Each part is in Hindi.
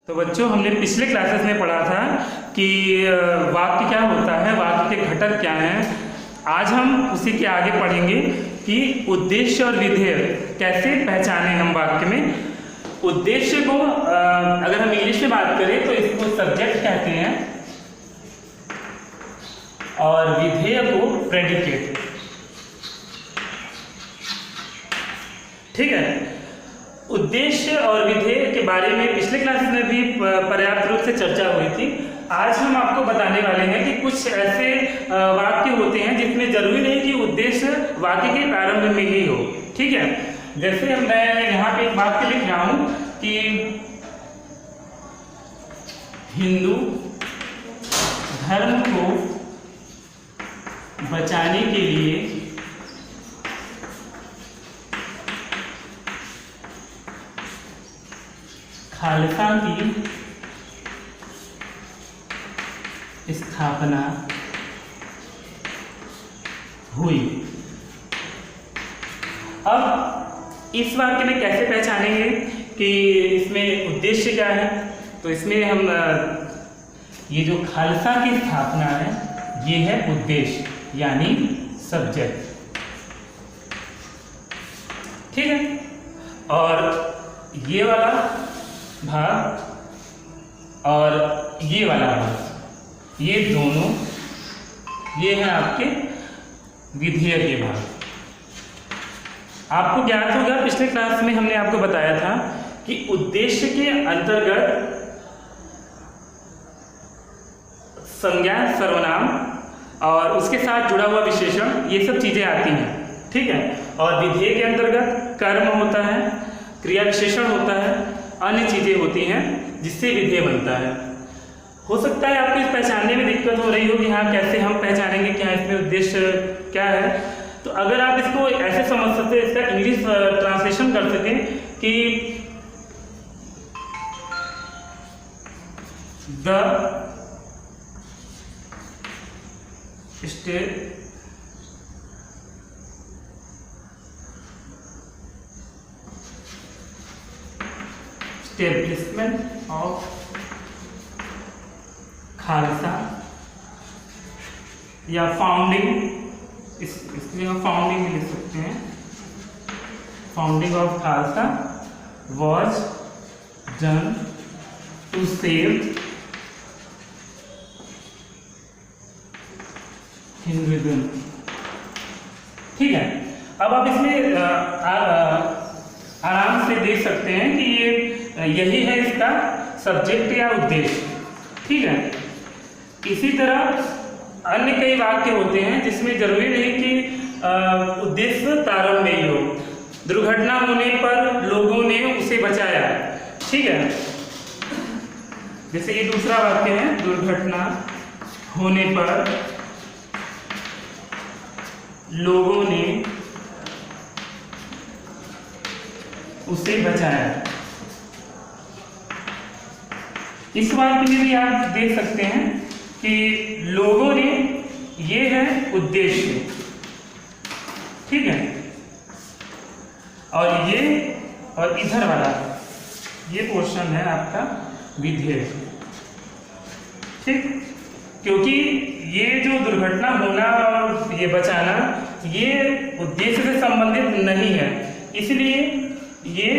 तो बच्चों, हमने पिछले क्लासेस में पढ़ा था कि वाक्य क्या होता है, वाक्य के घटक क्या हैं। आज हम उसी के आगे पढ़ेंगे कि उद्देश्य और विधेय कैसे पहचाने हम वाक्य में। उद्देश्य को अगर हम इंग्लिश में बात करें तो इसको सब्जेक्ट कहते हैं और विधेय को प्रेडिकेट। ठीक है। उद्देश्य और विधेय के बारे में पिछले क्लासेस में भी पर्याप्त रूप से चर्चा हुई थी। आज हम आपको बताने वाले हैं कि कुछ ऐसे वाक्य होते हैं जिसमें जरूरी नहीं कि उद्देश्य वाक्य के प्रारंभ में ही हो। ठीक है। जैसे मैं यहाँ पे एक वाक्य लिख रहा हूं कि हिंदू धर्म को बचाने के लिए खालसा की स्थापना हुई। अब इस वाक्य में कैसे पहचानेंगे कि इसमें उद्देश्य क्या है। तो इसमें हम ये जो खालसा की स्थापना है ये है उद्देश्य, यानी सब्जेक्ट। ठीक है। और ये वाला भाग और ये वाला भाग, ये दोनों ये हैं आपके विधेय के भाग। आपको ज्ञात होगा, पिछले क्लास में हमने आपको बताया था कि उद्देश्य के अंतर्गत संज्ञा, सर्वनाम और उसके साथ जुड़ा हुआ विशेषण, ये सब चीजें आती हैं। ठीक है। और विधेय के अंतर्गत कर्म होता है, क्रिया विशेषण होता है, अन्य चीजें होती हैं जिससे विधेय बनता है। हो सकता है आपको इस पहचानने में दिक्कत हो रही हो कि हाँ, कैसे हम पहचानेंगे क्या इसमें उद्देश्य क्या है। तो अगर आप इसको ऐसे समझ सकते हैं, इसका इंग्लिश ट्रांसलेशन कर सकें कि द establishment of खालसा या फाउंडिंग, इसके लिए हम फाउंडिंग भी लिख सकते हैं। Founding of Khalsa was done to save Hinduism. ठीक है। अब आप इसमें आराम से देख सकते हैं कि यही है इसका सब्जेक्ट या उद्देश्य। ठीक है। इसी तरह अन्य कई वाक्य होते हैं जिसमें जरूरी नहीं कि उद्देश्य प्रारंभ में ही हो। दुर्घटना होने पर लोगों ने उसे बचाया। ठीक है। जैसे ये दूसरा वाक्य है, दुर्घटना होने पर लोगों ने उसे बचाया। इस वाक्य में भी आप देख सकते हैं कि लोगों ने, ये है उद्देश्य। ठीक है। और ये और इधर वाला ये पोर्शन है आपका विधेय। ठीक। क्योंकि ये जो दुर्घटना होना और ये बचाना, ये उद्देश्य से संबंधित नहीं है, इसलिए ये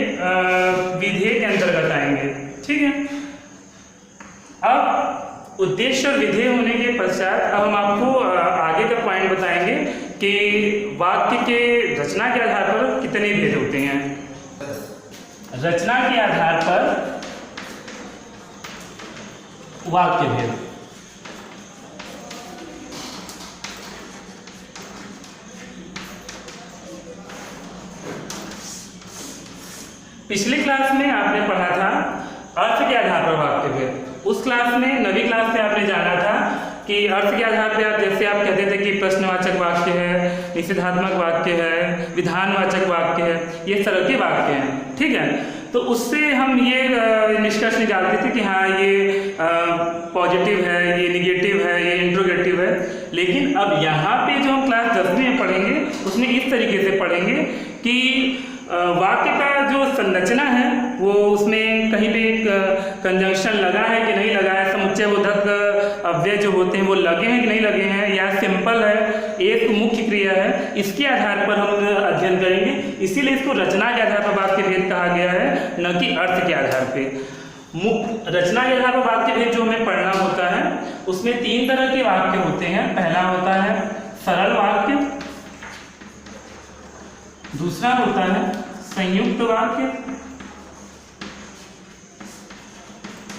विधेय के अंतर्गत आएंगे। ठीक है। अब उद्देश्य और विधेय होने के पश्चात अब हम आपको आगे का पॉइंट बताएंगे कि वाक्य के रचना के आधार पर कितने भेद होते हैं। रचना के आधार पर वाक्य भेद। पिछले क्लास में आपने पढ़ा था अर्थ के आधार पर वाक्य भेद। उस क्लास में, नवी क्लास में आपने जाना था कि अर्थ के आधार पर आप, जैसे आप कहते थे कि प्रश्नवाचक वाक्य है, निषेधात्मक वाक्य है, विधानवाचक वाक्य है, ये इस तरह के वाक्य हैं। ठीक है। तो उससे हम ये निष्कर्ष निकालते थे कि हाँ, ये पॉजिटिव है, ये निगेटिव है, ये इंट्रोगेटिव है। लेकिन अब यहाँ पे जो हम क्लास 10वीं में पढ़ेंगे उसमें इस तरीके से पढ़ेंगे कि वाक्य का जो संरचना है वो उसमें कहीं पे कंजंक्शन लगा है कि नहीं लगा है, समुच्चयबोधक अव्यय जो होते हैं वो लगे हैं कि नहीं लगे हैं, या सिंपल है, एक मुख्य क्रिया है, इसके आधार पर हम अध्ययन करेंगे। इसीलिए इसको रचना के आधार पर वाक्य भेद कहा गया है, न कि अर्थ के आधार पे। रचना के आधार पर वाक्य भेद जो हमें पढ़ना होता है उसमें 3 तरह के वाक्य होते हैं। पहला होता है सरल वाक्य, दूसरा होता है संयुक्त वाक्य,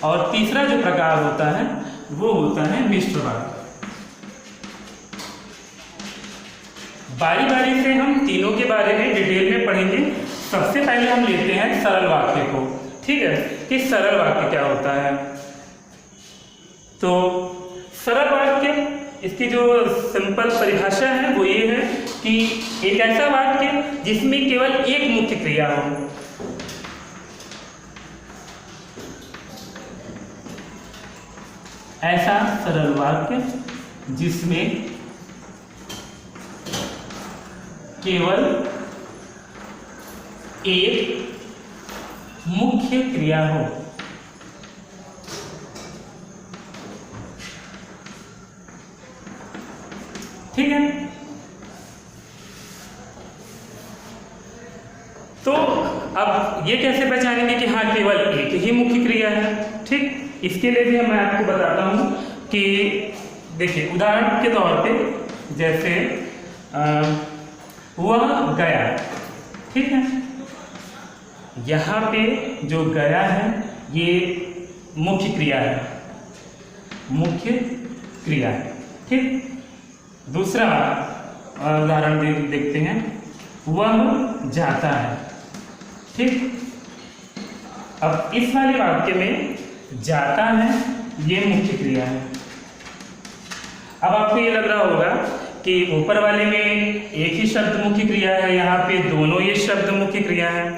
और तीसरा जो प्रकार होता है वो होता है मिश्र वाक्य। बारी बारी से हम तीनों के बारे में डिटेल में पढ़ेंगे। सबसे पहले हम लेते हैं सरल वाक्य को, ठीक है, कि सरल वाक्य क्या होता है। तो सरल वाक्य, इसकी जो सिंपल परिभाषा है वो ये है कि एक ऐसा वाक्य जिसमें केवल एक मुख्य क्रिया हो। ऐसा सरल वाक्य जिसमें केवल एक मुख्य क्रिया हो। ठीक है, तो अब ये कैसे पहचानेंगे कि हाँ केवल एक ही मुख्य क्रिया है। ठीक, इसके लिए भी मैं आपको बताता हूं कि देखिए उदाहरण के तौर पे जैसे वह गया, ठीक है, यहाँ पे जो गया है ये मुख्य क्रिया है, मुख्य क्रिया है। ठीक, दूसरा उदाहरण देखते हैं, वह जाता है। ठीक, अब इस वाले वाक्य में जाता है ये मुख्य क्रिया है। अब आपको ये लग रहा होगा कि ऊपर वाले में एक ही शब्द मुख्य क्रिया है, यहाँ पे दोनों ये शब्द मुख्य क्रिया है।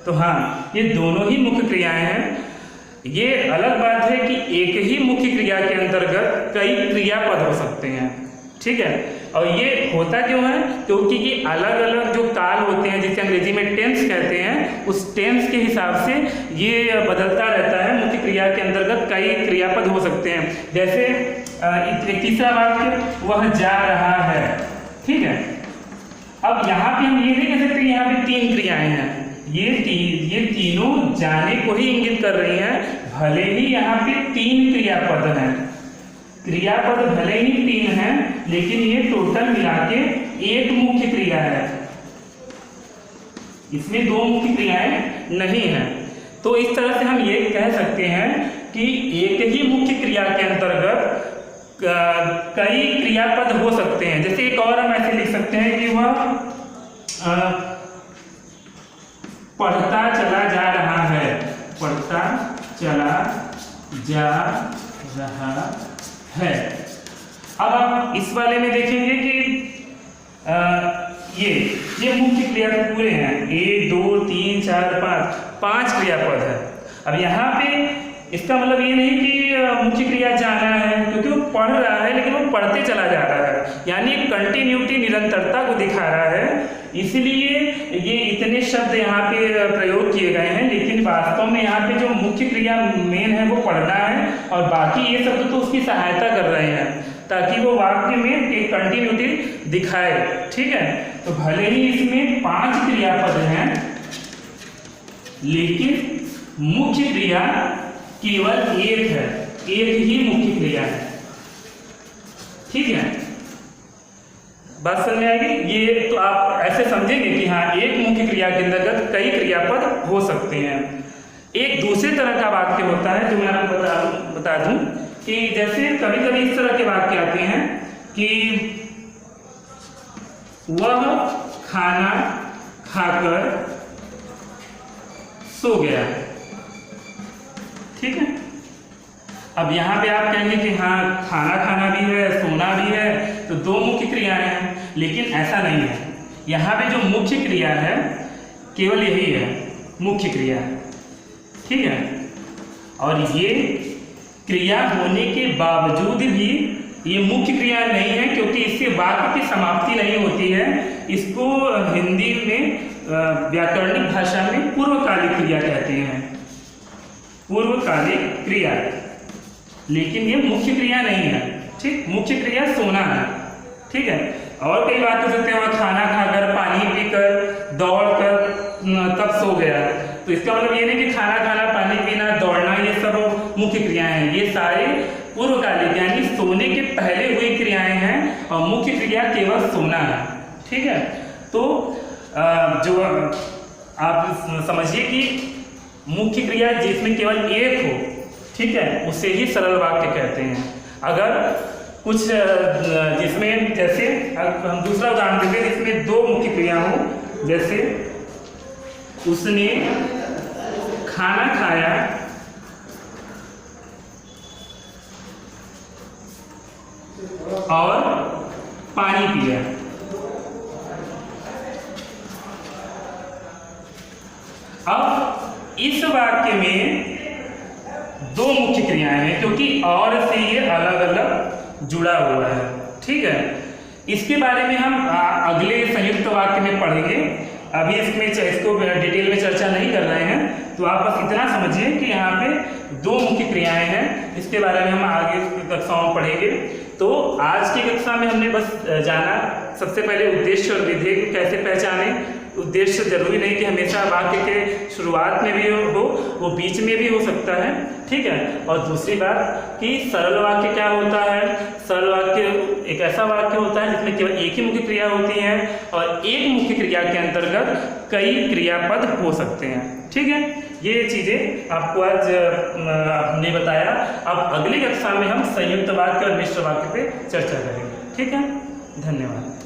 तो हाँ, ये दोनों ही मुख्य क्रियाएं हैं। ये अलग बात है कि एक ही मुख्य क्रिया के अंतर्गत कई क्रियापद हो सकते हैं। ठीक है, और ये होता क्यों है, क्योंकि ये अलग अलग जो काल होते हैं जिसे अंग्रेजी में टेंस कहते हैं, उस टेंस के हिसाब से ये बदलता रहता है। मुख्य क्रिया के अंतर्गत कई क्रियापद हो सकते हैं। जैसे एक तीसरा वाक्य, वह जा रहा है। ठीक है, अब यहाँ पे हम ये नहीं कह सकते यहाँ पे 3 क्रियाएं हैं, ये तीनों जाने को ही इंगित कर रही हैं। भले ही यहाँ पे 3 क्रियापद हैं, क्रियापद भले ही 3 हैं, लेकिन ये टोटल मिला के एक मुख्य क्रिया है, इसमें 2 मुख्य क्रियाएं नहीं हैं। तो इस तरह से हम ये कह सकते हैं कि एक ही मुख्य क्रिया के अंतर्गत कई क्रियापद हो सकते हैं। जैसे एक और हम ऐसे लिख सकते हैं कि वह पढ़ता चला जा रहा है, पढ़ता चला जा रहा है। अब आप इस वाले में देखेंगे कि ये मुख्य क्रिया पूरे हैं, 1 2 3 4 5 क्रियापद है। अब यहाँ पे इसका मतलब ये नहीं कि मुख्य क्रिया जाना है, क्योंकि वो पढ़ रहा है लेकिन वो पढ़ते चला जा रहा है, यानी कंटिन्यूटी, निरंतरता को दिखा रहा है। इसलिए ये इतने शब्द यहाँ पे प्रयोग किए गए हैं, लेकिन वास्तव में यहाँ पे जो मुख्य क्रिया मेन है वो पढ़ना है, और बाकी ये शब्द तो उसकी सहायता कर रहे हैं ताकि वो वाक्य में एक कंटिन्यूटी दिखाए। ठीक है, तो भले ही इसमें 5 क्रियापद हैं, लेकिन मुख्य क्रिया केवल एक है, एक ही मुख्य क्रिया है। ठीक है, बात समझ में आएगी। ये तो आप ऐसे समझेंगे कि हाँ एक मुख्य क्रिया के अंतर्गत कई क्रियापद हो सकते हैं। एक दूसरे तरह का वाक्य होता है जो मैं आपको बता दूं कि जैसे कभी कभी इस तरह के वाक्य आते हैं कि वह खाना खाकर सो गया। ठीक है, अब यहाँ पे आप कहेंगे कि हाँ खाना खाना भी है, सोना भी है, तो 2 मुख्य क्रियाएं हैं, लेकिन ऐसा नहीं है। यहाँ पे जो मुख्य क्रिया है केवल यही है, मुख्य क्रिया है। ठीक है, और ये क्रिया होने के बावजूद भी ये मुख्य क्रिया नहीं है, क्योंकि इससे वाक्य की समाप्ति नहीं होती है। इसको हिंदी में व्याकरणिक भाषा में पूर्वकालिक क्रिया कहते हैं। पूर्वकालिक क्रिया, लेकिन ये मुख्य क्रिया नहीं है। ठीक, मुख्य क्रिया सोना है। ठीक है, और कई बात कर सकते हैं, खाना खाकर, पानी पीकर, दौड़कर, तब सो गया। तो इसका मतलब ये नहीं कि खाना खाना, पानी पीना, दौड़ना ये सब मुख्य क्रियाएं हैं। ये सारे पूर्वकालिक यानी सोने के पहले हुई क्रियाएं हैं और मुख्य क्रिया केवल सोना है। ठीक है, तो जो आप समझिए कि मुख्य क्रिया जिसमें केवल एक हो, ठीक है, उसे ही सरल वाक्य कहते हैं। अगर कुछ जिसमें, जैसे हम दूसरा उदाहरण देते हैं जिसमें दो मुख्य क्रिया हो, जैसे उसने खाना खाया और पानी पिया। अब इस वाक्य में दो मुख्य क्रियाएं हैं क्योंकि और से ये अलग अलग जुड़ा हुआ है। ठीक है, इसके बारे में हम अगले संयुक्त वाक्य में पढ़ेंगे। अभी इसको डिटेल में चर्चा नहीं कर रहे हैं, तो आप बस इतना समझिए कि यहाँ पे दो मुख्य क्रियाएं हैं। इसके बारे में हम आगे कक्षाओं में पढ़ेंगे। तो आज की कक्षा में हमने बस जाना सबसे पहले उद्देश्य और विधेय को कैसे पहचाने। उद्देश्य जरूरी नहीं कि हमेशा वाक्य के शुरुआत में भी हो, वो बीच में भी हो सकता है। ठीक है, और दूसरी बात कि सरल वाक्य क्या होता है। सरल वाक्य एक ऐसा वाक्य होता है जिसमें केवल एक ही मुख्य क्रिया होती है और एक मुख्य क्रिया के अंतर्गत कई क्रियापद हो सकते हैं। ठीक है, ये चीजें आपको आज हमने बताया। अब अगली कक्षा में हम संयुक्त वाक्य और मिश्र वाक्य पे चर्चा करेंगे। ठीक है, धन्यवाद।